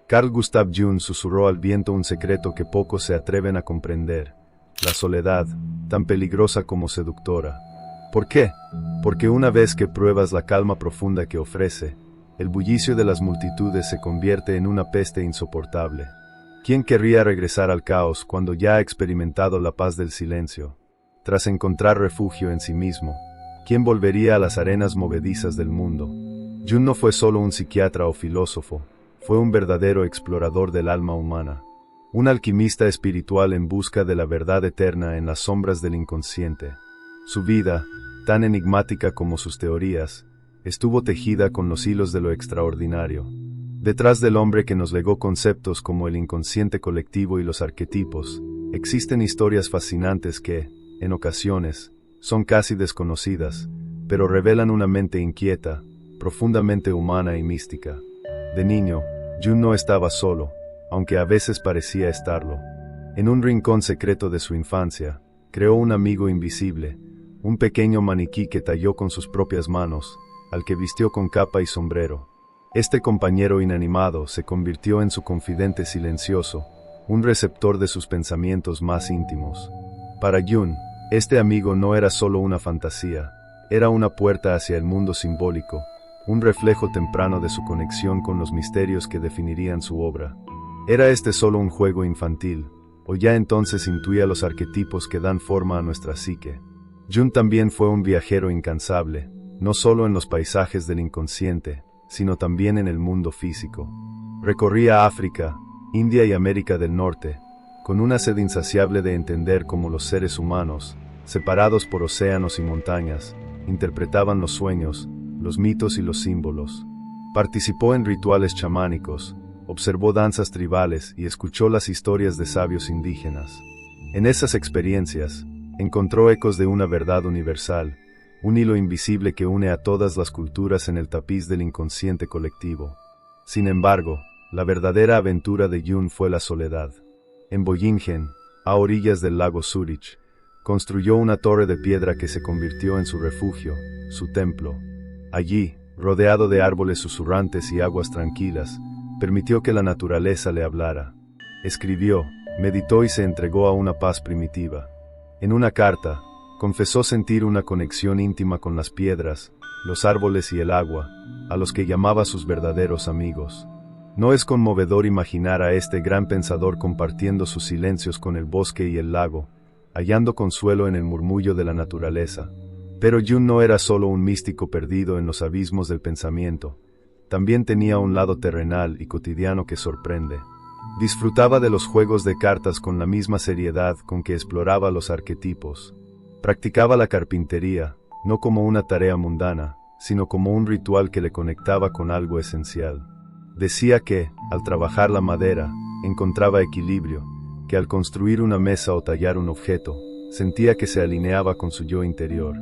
Carl Gustav Jung susurró al viento un secreto que pocos se atreven a comprender: la soledad, tan peligrosa como seductora. ¿Por qué? Porque una vez que pruebas la calma profunda que ofrece, el bullicio de las multitudes se convierte en una peste insoportable. ¿Quién querría regresar al caos cuando ya ha experimentado la paz del silencio? Tras encontrar refugio en sí mismo, ¿quién volvería a las arenas movedizas del mundo? Jung no fue solo un psiquiatra o filósofo, fue un verdadero explorador del alma humana. Un alquimista espiritual en busca de la verdad eterna en las sombras del inconsciente. Su vida, tan enigmática como sus teorías, estuvo tejida con los hilos de lo extraordinario. Detrás del hombre que nos legó conceptos como el inconsciente colectivo y los arquetipos, existen historias fascinantes que, en ocasiones, son casi desconocidas, pero revelan una mente inquieta, profundamente humana y mística. De niño, Jung no estaba solo, aunque a veces parecía estarlo. En un rincón secreto de su infancia, creó un amigo invisible, un pequeño maniquí que talló con sus propias manos, al que vistió con capa y sombrero. Este compañero inanimado se convirtió en su confidente silencioso, un receptor de sus pensamientos más íntimos. Para Jung, este amigo no era solo una fantasía, era una puerta hacia el mundo simbólico, un reflejo temprano de su conexión con los misterios que definirían su obra. ¿Era este solo un juego infantil, o ya entonces intuía los arquetipos que dan forma a nuestra psique? Jung también fue un viajero incansable, no solo en los paisajes del inconsciente, sino también en el mundo físico. Recorría África, India y América del Norte, con una sed insaciable de entender cómo los seres humanos, separados por océanos y montañas, interpretaban los sueños, los mitos y los símbolos. Participó en rituales chamánicos, observó danzas tribales y escuchó las historias de sabios indígenas. En esas experiencias, encontró ecos de una verdad universal, un hilo invisible que une a todas las culturas en el tapiz del inconsciente colectivo. Sin embargo, la verdadera aventura de Jung fue la soledad. En Bollingen, a orillas del lago Zúrich, construyó una torre de piedra que se convirtió en su refugio, su templo. Allí, rodeado de árboles susurrantes y aguas tranquilas, permitió que la naturaleza le hablara. Escribió, meditó y se entregó a una paz primitiva. En una carta, confesó sentir una conexión íntima con las piedras, los árboles y el agua, a los que llamaba sus verdaderos amigos. ¿No es conmovedor imaginar a este gran pensador compartiendo sus silencios con el bosque y el lago, hallando consuelo en el murmullo de la naturaleza? Pero Jung no era solo un místico perdido en los abismos del pensamiento, también tenía un lado terrenal y cotidiano que sorprende. Disfrutaba de los juegos de cartas con la misma seriedad con que exploraba los arquetipos. Practicaba la carpintería, no como una tarea mundana, sino como un ritual que le conectaba con algo esencial. Decía que, al trabajar la madera, encontraba equilibrio, que al construir una mesa o tallar un objeto, sentía que se alineaba con su yo interior.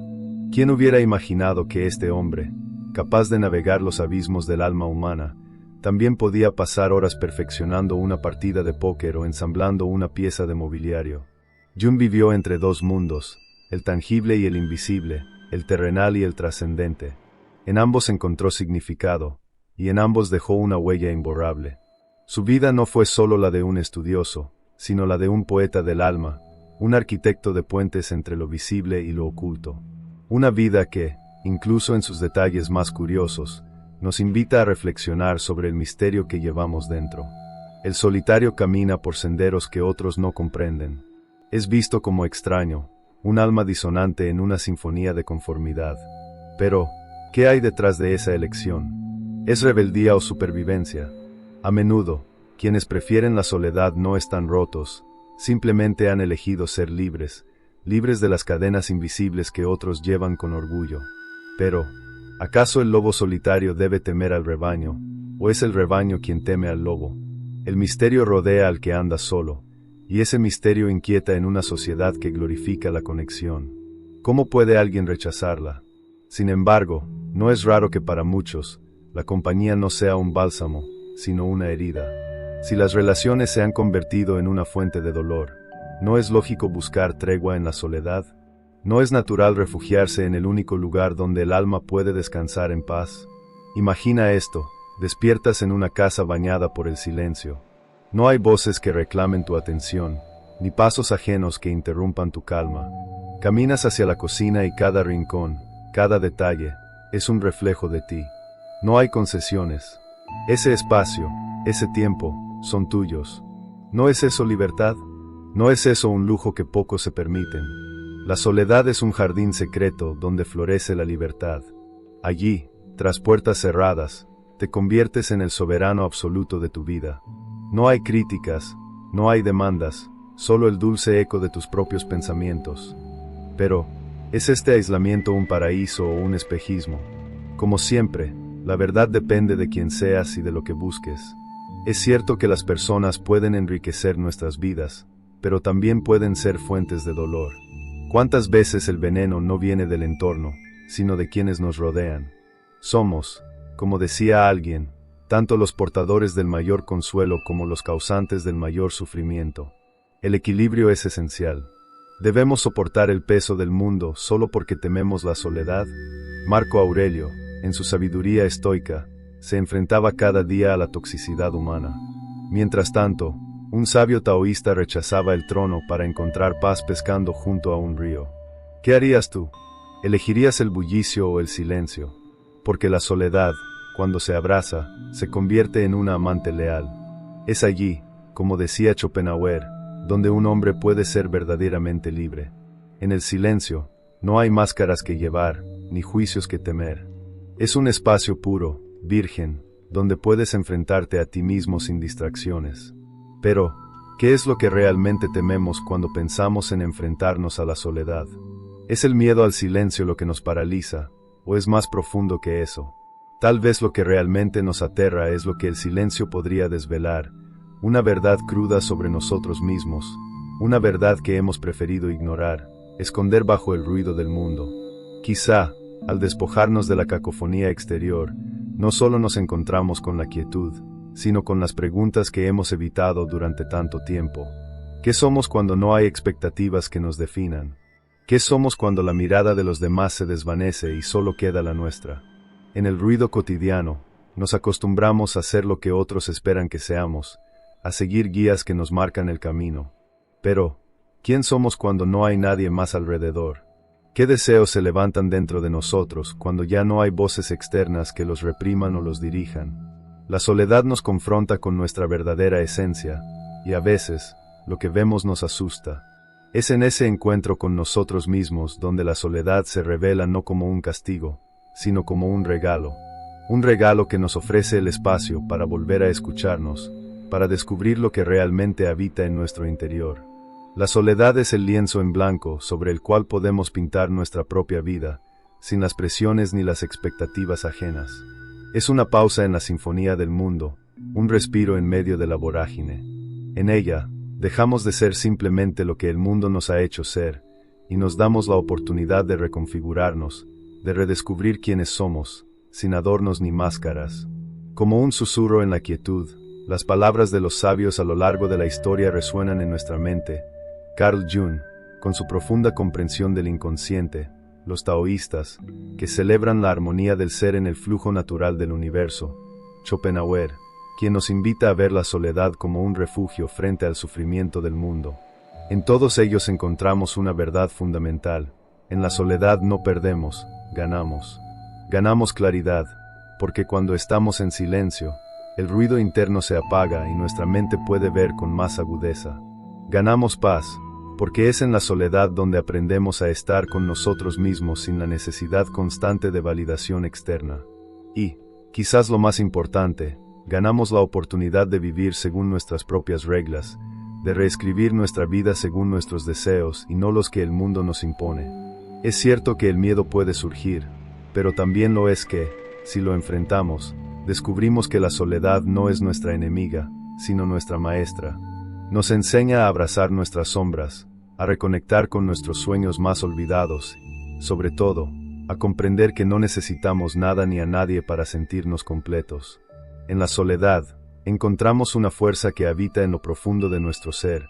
¿Quién hubiera imaginado que este hombre, capaz de navegar los abismos del alma humana, también podía pasar horas perfeccionando una partida de póker o ensamblando una pieza de mobiliario? Jung vivió entre dos mundos, el tangible y el invisible, el terrenal y el trascendente. En ambos encontró significado, y en ambos dejó una huella imborrable. Su vida no fue solo la de un estudioso, sino la de un poeta del alma, un arquitecto de puentes entre lo visible y lo oculto. Una vida que, incluso en sus detalles más curiosos, nos invita a reflexionar sobre el misterio que llevamos dentro. El solitario camina por senderos que otros no comprenden. Es visto como extraño, un alma disonante en una sinfonía de conformidad. Pero, ¿qué hay detrás de esa elección? ¿Es rebeldía o supervivencia? A menudo, quienes prefieren la soledad no están rotos, simplemente han elegido ser libres, libres de las cadenas invisibles que otros llevan con orgullo. Pero, ¿acaso el lobo solitario debe temer al rebaño, o es el rebaño quien teme al lobo? El misterio rodea al que anda solo, y ese misterio inquieta en una sociedad que glorifica la conexión. ¿Cómo puede alguien rechazarla? Sin embargo, no es raro que para muchos, la compañía no sea un bálsamo, sino una herida. Si las relaciones se han convertido en una fuente de dolor, ¿no es lógico buscar tregua en la soledad? ¿No es natural refugiarse en el único lugar donde el alma puede descansar en paz? Imagina esto, Despiertas en una casa bañada por el silencio. No hay voces que reclamen tu atención, ni pasos ajenos que interrumpan tu calma. Caminas hacia la cocina y cada rincón, cada detalle, es un reflejo de ti. No hay concesiones. Ese espacio, ese tiempo, son tuyos. ¿No es eso libertad? ¿No es eso un lujo que pocos se permiten? La soledad es un jardín secreto donde florece la libertad. Allí, tras puertas cerradas, te conviertes en el soberano absoluto de tu vida. No hay críticas, no hay demandas, solo el dulce eco de tus propios pensamientos. Pero, ¿es este aislamiento un paraíso o un espejismo? Como siempre, la verdad depende de quién seas y de lo que busques. Es cierto que las personas pueden enriquecer nuestras vidas, pero también pueden ser fuentes de dolor. ¿Cuántas veces el veneno no viene del entorno, sino de quienes nos rodean? Somos, como decía alguien, tanto los portadores del mayor consuelo como los causantes del mayor sufrimiento. El equilibrio es esencial. ¿Debemos soportar el peso del mundo solo porque tememos la soledad? Marco Aurelio, en su sabiduría estoica, se enfrentaba cada día a la toxicidad humana. Mientras tanto, un sabio taoísta rechazaba el trono para encontrar paz pescando junto a un río. ¿Qué harías tú? ¿Elegirías el bullicio o el silencio? Porque la soledad, cuando se abraza, se convierte en una amante leal. Es allí, como decía Schopenhauer, donde un hombre puede ser verdaderamente libre. En el silencio, no hay máscaras que llevar, ni juicios que temer. Es un espacio puro, virgen, donde puedes enfrentarte a ti mismo sin distracciones. Pero, ¿qué es lo que realmente tememos cuando pensamos en enfrentarnos a la soledad? ¿Es el miedo al silencio lo que nos paraliza, o es más profundo que eso? Tal vez lo que realmente nos aterra es lo que el silencio podría desvelar, una verdad cruda sobre nosotros mismos, una verdad que hemos preferido ignorar, esconder bajo el ruido del mundo. Quizá, al despojarnos de la cacofonía exterior, no solo nos encontramos con la quietud, sino con las preguntas que hemos evitado durante tanto tiempo. ¿Qué somos cuando no hay expectativas que nos definan? ¿Qué somos cuando la mirada de los demás se desvanece y solo queda la nuestra? En el ruido cotidiano, nos acostumbramos a ser lo que otros esperan que seamos, a seguir guías que nos marcan el camino. Pero, ¿quién somos cuando no hay nadie más alrededor? ¿Qué deseos se levantan dentro de nosotros cuando ya no hay voces externas que los repriman o los dirijan? La soledad nos confronta con nuestra verdadera esencia, y a veces, lo que vemos nos asusta. Es en ese encuentro con nosotros mismos donde la soledad se revela no como un castigo, sino como un regalo que nos ofrece el espacio para volver a escucharnos, para descubrir lo que realmente habita en nuestro interior. La soledad es el lienzo en blanco sobre el cual podemos pintar nuestra propia vida, sin las presiones ni las expectativas ajenas. Es una pausa en la sinfonía del mundo, un respiro en medio de la vorágine. En ella, dejamos de ser simplemente lo que el mundo nos ha hecho ser, y nos damos la oportunidad de reconfigurarnos, de redescubrir quiénes somos, sin adornos ni máscaras. Como un susurro en la quietud, las palabras de los sabios a lo largo de la historia resuenan en nuestra mente. Carl Jung, con su profunda comprensión del inconsciente, los taoístas, que celebran la armonía del ser en el flujo natural del universo, Schopenhauer, quien nos invita a ver la soledad como un refugio frente al sufrimiento del mundo. En todos ellos encontramos una verdad fundamental: en la soledad no perdemos, ganamos. Ganamos claridad, porque cuando estamos en silencio, el ruido interno se apaga y nuestra mente puede ver con más agudeza. Ganamos paz, porque es en la soledad donde aprendemos a estar con nosotros mismos sin la necesidad constante de validación externa. Y, quizás lo más importante, ganamos la oportunidad de vivir según nuestras propias reglas, de reescribir nuestra vida según nuestros deseos y no los que el mundo nos impone. Es cierto que el miedo puede surgir, pero también lo es que, si lo enfrentamos, descubrimos que la soledad no es nuestra enemiga, sino nuestra maestra. Nos enseña a abrazar nuestras sombras, a reconectar con nuestros sueños más olvidados, sobre todo, a comprender que no necesitamos nada ni a nadie para sentirnos completos. En la soledad, encontramos una fuerza que habita en lo profundo de nuestro ser,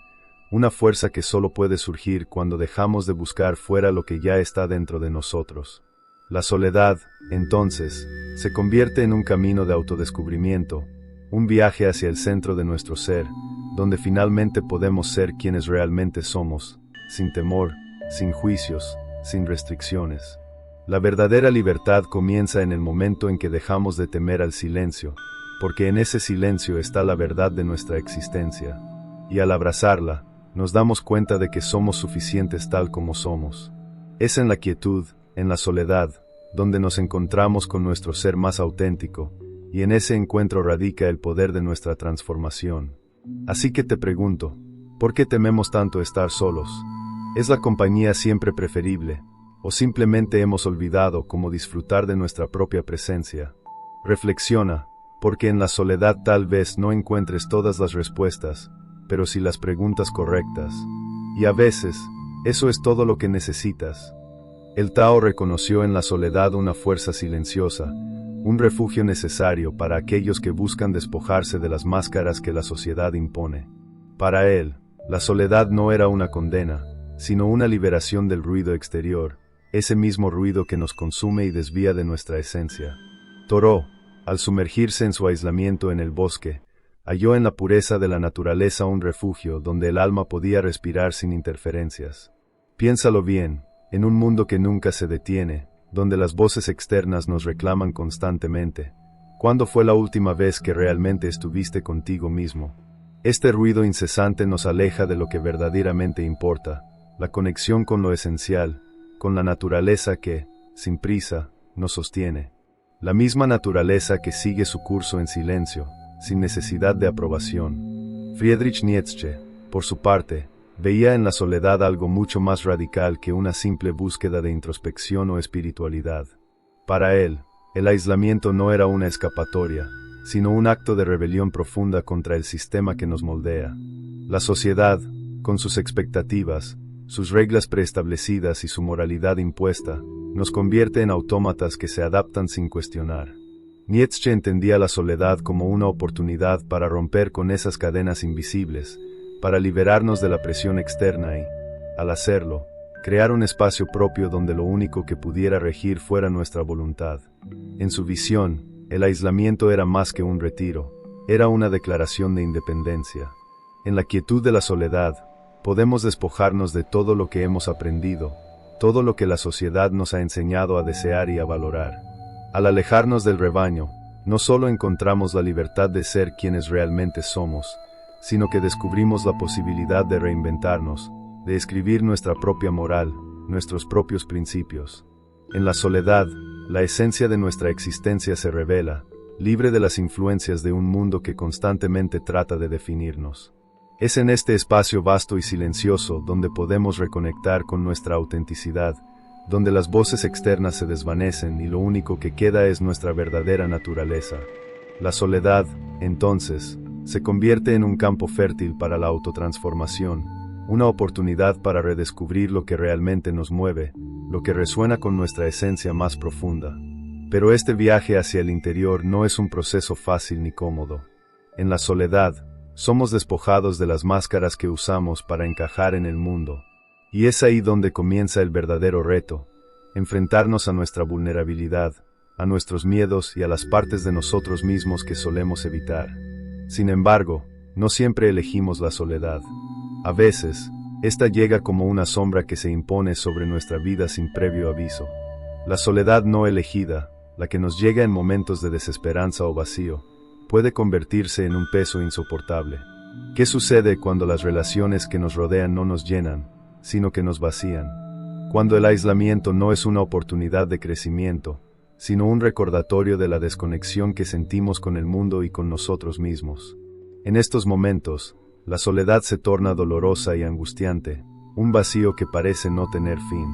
una fuerza que solo puede surgir cuando dejamos de buscar fuera lo que ya está dentro de nosotros. La soledad, entonces, se convierte en un camino de autodescubrimiento, un viaje hacia el centro de nuestro ser, donde finalmente podemos ser quienes realmente somos, sin temor, sin juicios, sin restricciones. La verdadera libertad comienza en el momento en que dejamos de temer al silencio, porque en ese silencio está la verdad de nuestra existencia. Y al abrazarla, nos damos cuenta de que somos suficientes tal como somos. Es en la quietud, en la soledad, donde nos encontramos con nuestro ser más auténtico, y en ese encuentro radica el poder de nuestra transformación. Así que te pregunto, ¿por qué tememos tanto estar solos? ¿Es la compañía siempre preferible? ¿O simplemente hemos olvidado cómo disfrutar de nuestra propia presencia? Reflexiona, porque en la soledad tal vez no encuentres todas las respuestas, pero sí las preguntas correctas. Y a veces, eso es todo lo que necesitas. El Tao reconoció en la soledad una fuerza silenciosa, un refugio necesario para aquellos que buscan despojarse de las máscaras que la sociedad impone. Para él, la soledad no era una condena, sino una liberación del ruido exterior, ese mismo ruido que nos consume y desvía de nuestra esencia. Thoreau, al sumergirse en su aislamiento en el bosque, halló en la pureza de la naturaleza un refugio donde el alma podía respirar sin interferencias. Piénsalo bien, en un mundo que nunca se detiene, donde las voces externas nos reclaman constantemente, ¿cuándo fue la última vez que realmente estuviste contigo mismo? Este ruido incesante nos aleja de lo que verdaderamente importa, la conexión con lo esencial, con la naturaleza que, sin prisa, nos sostiene. La misma naturaleza que sigue su curso en silencio, sin necesidad de aprobación. Friedrich Nietzsche, por su parte, veía en la soledad algo mucho más radical que una simple búsqueda de introspección o espiritualidad. Para él, el aislamiento no era una escapatoria, sino un acto de rebelión profunda contra el sistema que nos moldea. La sociedad, con sus expectativas, sus reglas preestablecidas y su moralidad impuesta, nos convierte en autómatas que se adaptan sin cuestionar. Nietzsche entendía la soledad como una oportunidad para romper con esas cadenas invisibles, para liberarnos de la presión externa y, al hacerlo, crear un espacio propio donde lo único que pudiera regir fuera nuestra voluntad. En su visión, el aislamiento era más que un retiro, era una declaración de independencia. En la quietud de la soledad, podemos despojarnos de todo lo que hemos aprendido, todo lo que la sociedad nos ha enseñado a desear y a valorar. Al alejarnos del rebaño, no solo encontramos la libertad de ser quienes realmente somos, sino que descubrimos la posibilidad de reinventarnos, de escribir nuestra propia moral, nuestros propios principios. En la soledad, la esencia de nuestra existencia se revela, libre de las influencias de un mundo que constantemente trata de definirnos. Es en este espacio vasto y silencioso donde podemos reconectar con nuestra autenticidad, donde las voces externas se desvanecen y lo único que queda es nuestra verdadera naturaleza. La soledad, entonces, se convierte en un campo fértil para la autotransformación, una oportunidad para redescubrir lo que realmente nos mueve, lo que resuena con nuestra esencia más profunda. Pero este viaje hacia el interior no es un proceso fácil ni cómodo. En la soledad, somos despojados de las máscaras que usamos para encajar en el mundo. Y es ahí donde comienza el verdadero reto, enfrentarnos a nuestra vulnerabilidad, a nuestros miedos y a las partes de nosotros mismos que solemos evitar. Sin embargo, no siempre elegimos la soledad. A veces, esta llega como una sombra que se impone sobre nuestra vida sin previo aviso. La soledad no elegida, la que nos llega en momentos de desesperanza o vacío, puede convertirse en un peso insoportable. ¿Qué sucede cuando las relaciones que nos rodean no nos llenan, sino que nos vacían? Cuando el aislamiento no es una oportunidad de crecimiento, sino un recordatorio de la desconexión que sentimos con el mundo y con nosotros mismos. En estos momentos, la soledad se torna dolorosa y angustiante, un vacío que parece no tener fin.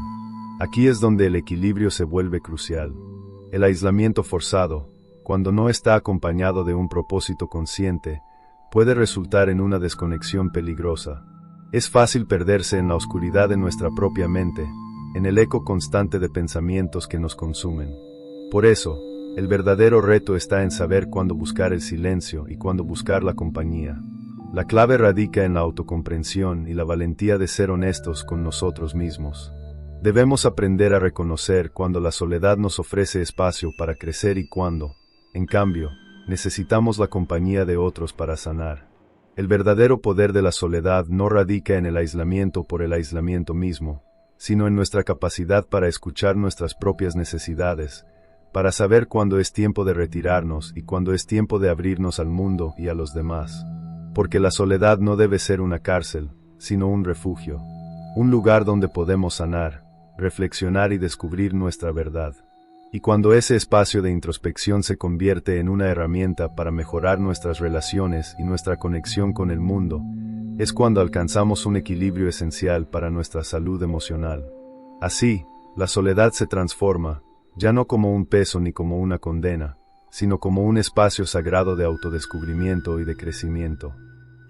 Aquí es donde el equilibrio se vuelve crucial. El aislamiento forzado, cuando no está acompañado de un propósito consciente, puede resultar en una desconexión peligrosa. Es fácil perderse en la oscuridad de nuestra propia mente, en el eco constante de pensamientos que nos consumen. Por eso, el verdadero reto está en saber cuándo buscar el silencio y cuándo buscar la compañía. La clave radica en la autocomprensión y la valentía de ser honestos con nosotros mismos. Debemos aprender a reconocer cuando la soledad nos ofrece espacio para crecer y cuando, en cambio, necesitamos la compañía de otros para sanar. El verdadero poder de la soledad no radica en el aislamiento por el aislamiento mismo, sino en nuestra capacidad para escuchar nuestras propias necesidades, para saber cuándo es tiempo de retirarnos y cuándo es tiempo de abrirnos al mundo y a los demás. Porque la soledad no debe ser una cárcel, sino un refugio, un lugar donde podemos sanar, reflexionar y descubrir nuestra verdad. Y cuando ese espacio de introspección se convierte en una herramienta para mejorar nuestras relaciones y nuestra conexión con el mundo, es cuando alcanzamos un equilibrio esencial para nuestra salud emocional. Así, la soledad se transforma, ya no como un peso ni como una condena, sino como un espacio sagrado de autodescubrimiento y de crecimiento.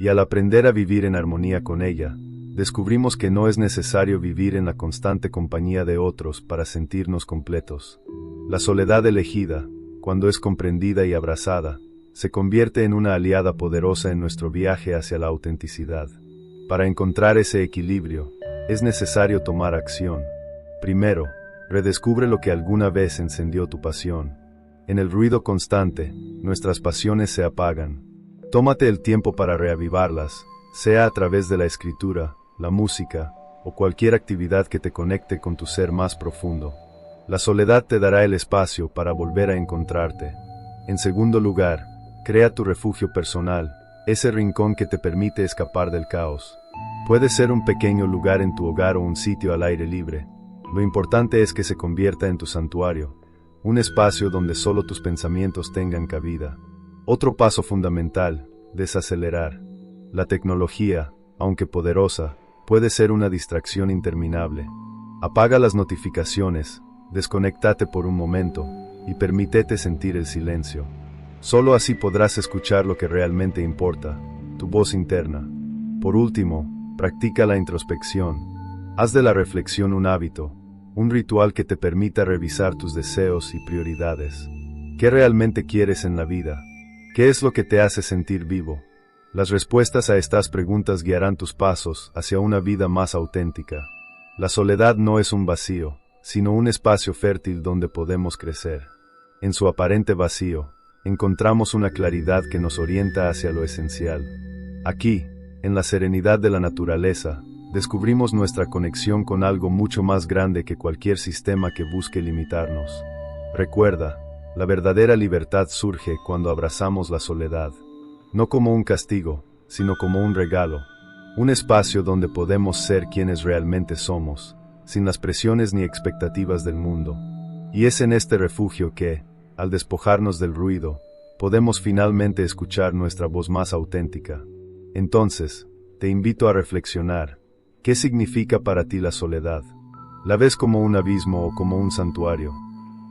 Y al aprender a vivir en armonía con ella, descubrimos que no es necesario vivir en la constante compañía de otros para sentirnos completos. La soledad elegida, cuando es comprendida y abrazada, se convierte en una aliada poderosa en nuestro viaje hacia la autenticidad. Para encontrar ese equilibrio, es necesario tomar acción. Primero, redescubre lo que alguna vez encendió tu pasión. En el ruido constante, nuestras pasiones se apagan. Tómate el tiempo para reavivarlas, sea a través de la escritura, la música, o cualquier actividad que te conecte con tu ser más profundo. La soledad te dará el espacio para volver a encontrarte. En segundo lugar, crea tu refugio personal, ese rincón que te permite escapar del caos. Puede ser un pequeño lugar en tu hogar o un sitio al aire libre. Lo importante es que se convierta en tu santuario, un espacio donde solo tus pensamientos tengan cabida. Otro paso fundamental, desacelerar. La tecnología, aunque poderosa, puede ser una distracción interminable. Apaga las notificaciones, desconéctate por un momento, y permítete sentir el silencio. Solo así podrás escuchar lo que realmente importa, tu voz interna. Por último, practica la introspección. Haz de la reflexión un hábito, un ritual que te permita revisar tus deseos y prioridades. ¿Qué realmente quieres en la vida? ¿Qué es lo que te hace sentir vivo? Las respuestas a estas preguntas guiarán tus pasos hacia una vida más auténtica. La soledad no es un vacío, sino un espacio fértil donde podemos crecer. En su aparente vacío, encontramos una claridad que nos orienta hacia lo esencial. Aquí, en la serenidad de la naturaleza, descubrimos nuestra conexión con algo mucho más grande que cualquier sistema que busque limitarnos. Recuerda, la verdadera libertad surge cuando abrazamos la soledad. No como un castigo, sino como un regalo. Un espacio donde podemos ser quienes realmente somos, sin las presiones ni expectativas del mundo. Y es en este refugio que, al despojarnos del ruido, podemos finalmente escuchar nuestra voz más auténtica. Entonces, te invito a reflexionar. ¿Qué significa para ti la soledad? ¿La ves como un abismo o como un santuario?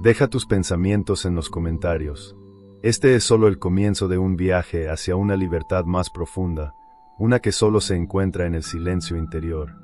Deja tus pensamientos en los comentarios. Este es solo el comienzo de un viaje hacia una libertad más profunda, una que solo se encuentra en el silencio interior.